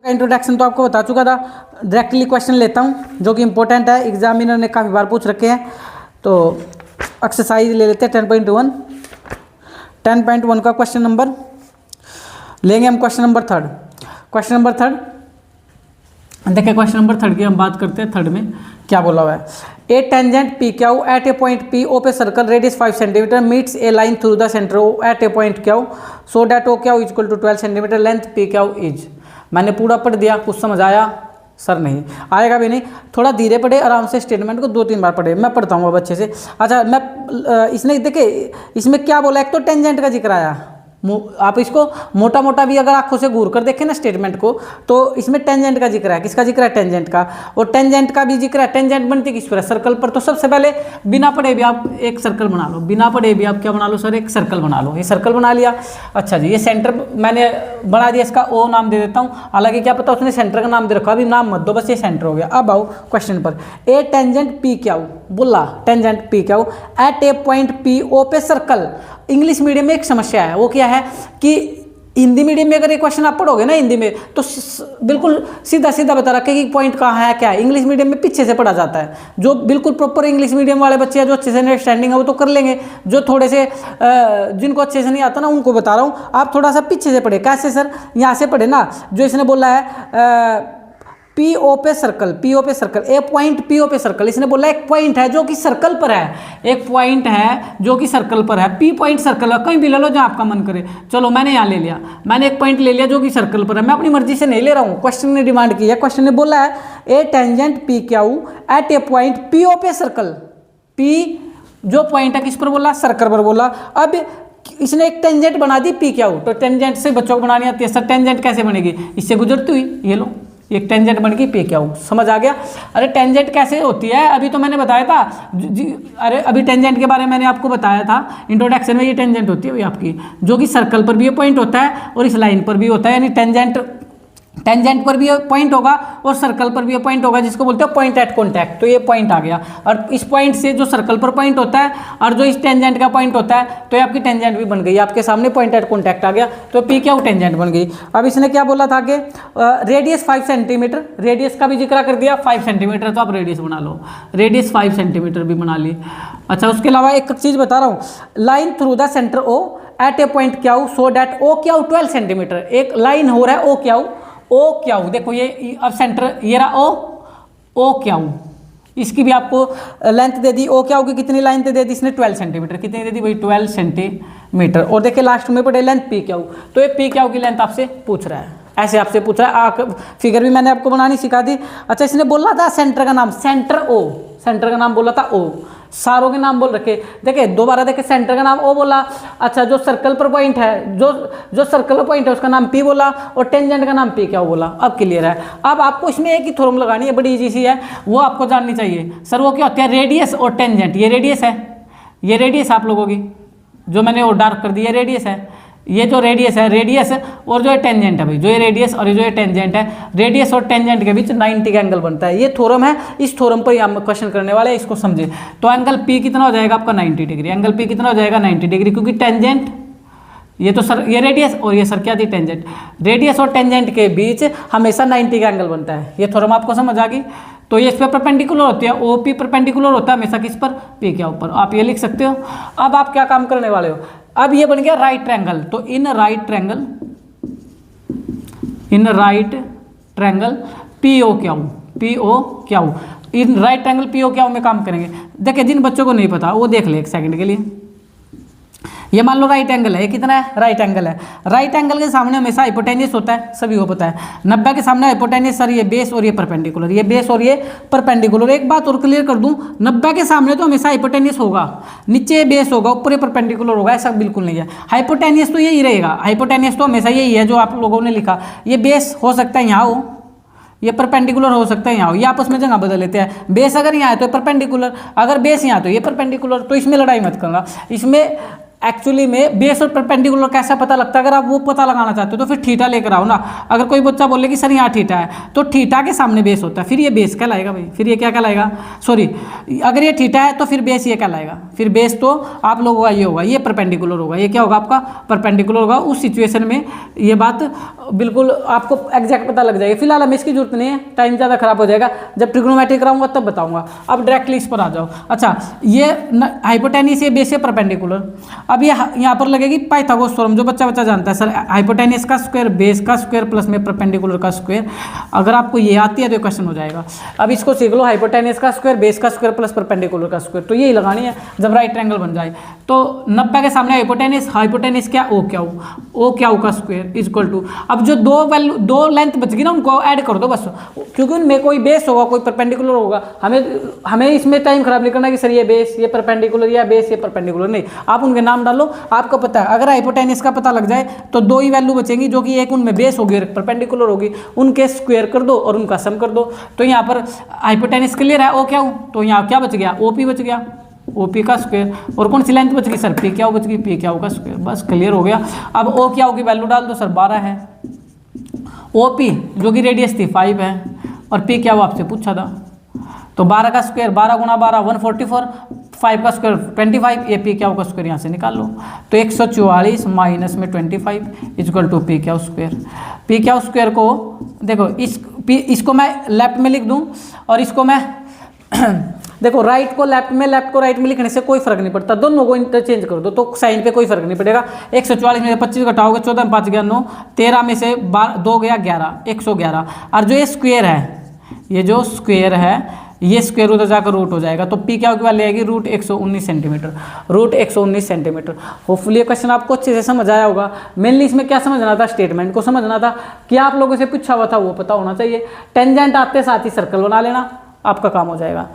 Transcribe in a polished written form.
Introduction तो आपको बता चुका था। डायरेक्टली क्वेश्चन लेता हूँ जो कि इंपॉर्टेंट है, एग्जामिनर ने काफ़ी बार पूछ रखे हैं। तो एक्सरसाइज ले लेते हैं 10.1। 10.1 का क्वेश्चन नंबर लेंगे हम। क्वेश्चन नंबर थर्ड देखिए, क्वेश्चन नंबर थर्ड की हम बात करते हैं। थर्ड में क्या बोला हुआ है, a tangent P Q at a point P O पे circle radius 5 centimetre meets a line through the centre O at a point Q so that O Q is equal to 12 centimetre length P Q is. मैंने पूरा पढ़ दिया, कुछ समझ आया sir? नहीं आएगा भी नहीं, थोड़ा धीरे पढ़े, आराम से स्टेटमेंट को 2-3 बार पढ़े। मैं पढ़ता हूँ अब अच्छे से। अच्छा, मैं इसने देखिए इसमें क्या बोला, एक तो टेंजेंट का जिक्र आया। आप इसको मोटा मोटा भी अगर आंखों से घूर कर देखें ना स्टेटमेंट को, तो इसमें टेंजेंट का जिक्र है। किसका जिक्र है? टेंजेंट का। और टेंजेंट का भी जिक्र है। टेंजेंट बनती किस पर है? सर्कल पर। तो सबसे पहले बिना पढ़े भी आप एक सर्कल बना लो, बिना पढ़े भी आप क्या बना लो सर? एक सर्कल बना लो। ये सर्कल बना लिया। अच्छा जी, ये सेंटर मैंने बना दिया, इसका ओ नाम दे देता हूँ। हालांकि क्या पता उसने सेंटर का नाम दे रखा, अभी नाम मत दो, बस ये सेंटर हो गया। अब आओ क्वेश्चन पर। ए टेंजेंट पी क्यू बोला, tangent P Q at a point P O पे सर्कल। इंग्लिश मीडियम में एक समस्या है, वो क्या है कि हिंदी मीडियम में अगर ये क्वेश्चन आप पढ़ोगे ना हिंदी में, तो बिल्कुल सीधा सीधा बता रखे कि पॉइंट कहाँ है क्या है। इंग्लिश मीडियम में पीछे से पढ़ा जाता है। जो बिल्कुल प्रॉपर इंग्लिश मीडियम वाले बच्चे हैं, जो अच्छे से अंडरस्टैंडिंग है, वो तो कर लेंगे। जो थोड़े से जिनको अच्छे से नहीं आता ना, उनको बता रहा हूँ, आप थोड़ा सा पीछे से पढ़े। कैसे सर? यहाँ से पढ़े ना, जो इसने बोला है पी ओ पे सर्कल, पी ओ पे सर्कल, ए पॉइंट पी ओ पे सर्कल। इसने बोला एक पॉइंट है जो कि सर्कल पर है, एक पॉइंट है जो कि सर्कल पर है। पी पॉइंट सर्कल है, कहीं भी ले लो जहाँ आपका मन करे। चलो मैंने यहाँ ले लिया, मैंने एक पॉइंट ले लिया जो कि सर्कल पर है। मैं अपनी मर्जी से नहीं ले रहा हूँ, क्वेश्चन ने डिमांड की है। क्वेश्चन ने बोला है a tangent P Q at a point P O पे सर्कल। पी जो पॉइंट है किस पर बोला? सर्कल पर बोला। अब इसने एक टेंजेंट बना दी पी क्यू। तो टेंजेंट से बच्चों को बनानी आती है सर, टेंजेंट कैसे बनेगी? इससे गुजरती हुई, ये लो एक टेंजेंट बन गई पी क्यू। समझ आ गया? अरे टेंजेंट कैसे होती है अभी तो मैंने बताया था जी। अरे अभी टेंजेंट के बारे में मैंने आपको बताया था इंट्रोडक्शन में। ये टेंजेंट होती है भाई आपकी, जो कि सर्कल पर भी ये पॉइंट होता है और इस लाइन पर भी होता है। यानी टेंजेंट पर भी पॉइंट होगा और सर्कल पर भी पॉइंट होगा, जिसको बोलते हैं पॉइंट एट कॉन्टैक्ट। तो ये पॉइंट आ गया, और इस पॉइंट से जो सर्कल पर पॉइंट होता है और जो इस टेंजेंट का पॉइंट होता है, तो ये आपकी टेंजेंट भी बन गई। आपके सामने पॉइंट एट कॉन्टैक्ट आ गया, तो पी क्यू टेंजेंट बन गई। अब इसने क्या बोला था कि रेडियस 5 सेंटीमीटर, रेडियस का भी जिक्र कर दिया। 5 सेंटीमीटर तो आप रेडियस बना लो, रेडियस 5 सेंटीमीटर भी बना ली। अच्छा, उसके अलावा एक चीज़ बता रहा हूँ, line through the centre O at a point Q so that O Q 12 centimetre. एक लाइन हो रहा है ओ क्यू, देखो ये अब सेंटर ये रहा ओ क्यू, इसकी भी आपको लेंथ दे दी। ओ क्यू की कितनी लेंथ दे दी इसने? 12 सेंटीमीटर। कितनी दे दी भाई? 12 सेंटीमीटर। और देखिए लास्ट में पड़े लेंथ पी क्यू। तो ये पी क्यू की लेंथ आपसे पूछ रहा है, ऐसे आपसे पूछ रहा है। फिगर भी मैंने आपको बनानी सिखा दी। अच्छा, इसने बोला था सेंटर का नाम, सेंटर का नाम बोला था ओ। सारों के नाम बोल रखे, देखिए दोबारा देखे, सेंटर का नाम ओ बोला। अच्छा, जो सर्कल पर पॉइंट है, जो सर्कल पर पॉइंट है उसका नाम पी बोला, और टेंजेंट का नाम पी क्या बोला। अब क्लियर है। अब आपको इसमें एक ही थ्योरम लगानी है, बड़ी इजी सी है, वो आपको जाननी चाहिए। सर वो क्या होती है? रेडियस और टेंजेंट। ये रेडियस है, ये रेडियस आप लोगों की जो मैंने वो डार्क कर दी, ये रेडियस है। ये जो रेडियस है, रेडियस और जो है टेंजेंट है भाई, जो ये रेडियस और ये जो है टेंजेंट है, रेडियस और टेंजेंट के बीच 90 का एंगल बनता है। ये थ्योरम है, इस थ्योरम पर हम क्वेश्चन करने वाले हैं, इसको समझे। तो एंगल पी कितना हो जाएगा आपका? 90 डिग्री। एंगल पी कितना हो जाएगा? 90 डिग्री, क्योंकि टेंजेंट ये तो सर ये रेडियस और ये सर क्या थी? टेंजेंट। रेडियस और टेंजेंट के बीच हमेशा 90 का एंगल बनता है। ये थ्योरम आपको समझ आ गई? तो ये इस पर परपेंडिकुलर होती है, ओ पी परपेंडिकुलर होता है हमेशा किस पर? पी के ऊपर। आप ये लिख सकते हो। अब आप क्या काम करने वाले हो? अब ये बन गया राइट ट्रायंगल। तो in right triangle P O Q, in right triangle P O Q में काम करेंगे। देखिए जिन बच्चों को नहीं पता वो देख ले एक सेकंड के लिए। ये मान लो राइट एंगल है, ये कितना है? राइट एंगल है। राइट एंगल के सामने हमेशा हाइपोटेन्यूस होता है, सभी को पता है। 90 के सामने हाइपोटेन्यूस सर, ये बेस और ये परपेंडिकुलर, ये बेस और ये परपेंडिकुलर। एक बात और क्लियर कर दूं, 90 के सामने तो हमेशा हाइपोटेन्यूस होगा, नीचे बेस होगा, ऊपर ये परपेंडिकुलर होगा, ऐसा बिल्कुल नहीं है। हाइपोटेन्यूस तो यही रहेगा, हाइपोटेन्यूस तो हमेशा यही है जो आप लोगों ने लिखा। ये बेस हो सकता है यहाँ हो, ये परपेंडिकुलर हो सकता है यहाँ हो, ये आपस में जगह बदल लेते हैं। बेस अगर यहाँ है तो परपेंडिकुलर, अगर बेस यहाँ तो ये परपेंडिकुलर। तो इसमें लड़ाई मत करना। इसमें एक्चुअली में बेस और परपेंडिकुलर कैसा पता लगता है, अगर आप वो पता लगाना चाहते हो तो फिर थीटा लेकर आओ ना। अगर कोई बच्चा बोले कि सर यहाँ थीटा है, तो थीटा के सामने बेस होता है, फिर ये बेस कहलाएगा भाई, फिर ये क्या कहलाएगा, सॉरी, अगर ये थीटा है तो फिर बेस ये कहलाएगा, फिर बेस तो आप लोगों का ये होगा, ये परपेंडिकुलर होगा, ये क्या होगा आपका परपेंडिकुलर होगा। उस सिचुएशन में ये बात बिल्कुल आपको एग्जैक्ट पता लग जाएगी। फिलहाल हमें इसकी जरूरत नहीं है, टाइम ज़्यादा खराब हो जाएगा, जब ट्रिग्नोमेट्री कराऊंगा तब बताऊंगा। अब डायरेक्टली इस पर आ जाओ। अच्छा, ये हाइपोटेनियस, ये बेस है परपेंडिकुलर। अब ये यहाँ पर लगेगी पाइथागोरस थ्योरम, जो बच्चा जानता है, सर हाइपोटेनियस का स्क्वायर बेस का स्क्वायर प्लस में परपेंडिकुलर का स्क्वायर, अगर आपको ये आती है तो क्वेश्चन हो जाएगा। अब इसको सीख लो, हाइपोटेनियस का स्क्वायर बेस का स्क्वायर प्लस परपेंडिकुलर का स्क्वायर, तो यही लगानी है जब राइट ट्रायंगल बन जाए। तो 90 के सामने हाइपोटेनियस, हाइपोटेनिस क्या, ओ क्या का स्क्वायर इज इक्वल टू, अब जो दो लेंथ बच गई ना उनको ऐड कर दो बस, क्योंकि उनमें कोई बेस होगा कोई परपेंडिकुलर होगा। हमें इसमें टाइम खराब नहीं करना कि सर ये बेस ये परपेंडिकुलर या बेस ये परपेंडिकुलर, नहीं, आप उनके नाम डालो, आपको पता है। अगर हाइपोटेनिस का पता लग जाए तो दो ही वैल्यू बचेंगी, जो कि एक उनमें बेस होगी और परपेंडिकुलर होगी, उनके स्क्वायर कर दो और उनका सम कर दो। तो यहाँ पर हाइपोटेनिस क्लियर है, ओ क्या हूँ, तो यहाँ क्या बच गया, ओपी बच गया, ओपी का स्क्वायर, और कौन सी लेंथ बच गई सर, पी क्या बच गई, पी क्या का स्क्वायर, बस क्लियर हो गया। अब ओ क्या की वैल्यू डाल दो सर, 12 है, ओपी जो कि रेडियस थी 5 है, और पी क्या आपसे पूछा था, तो 12 का स्क्वायर, 12 गुना 12 144, 5 का स्क्वायर 25, ये पी क्या का स्क्वायर यहाँ से निकाल लो, तो 144 माइनस में 25 इक्वल टू पी क्या स्क्वायर। पी क्या स्क्वायर को देखो, इसको मैं लेफ्ट में लिख दूँ और इसको मैं देखो राइट को लेफ्ट में, लेफ्ट को राइट में लिखने से कोई फर्क नहीं पड़ता, दोनों को इंटरचेंज कर दो तो साइन पे कोई फर्क नहीं पड़ेगा। 144 में 25 घटाओगे, 14 में 5 गया 9, 13 में से 2 गया 11, 111। और जो ये स्क्वायर है, ये जो स्क्वायर है, ये स्क्वायर उधर जाकर रूट हो जाएगा, तो पी क्या की वैल्यू आएगी, root 119 centimetre, root 119 centimetre. Hopefully ये क्वेश्चन आपको अच्छे से समझ आया होगा। मेनली इसमें क्या समझना था, स्टेटमेंट को समझना था, क्या आप लोगों से पूछा हुआ था वो पता होना चाहिए। टेंजेंट आते साथ ही सर्कल बना लेना, आपका काम हो जाएगा।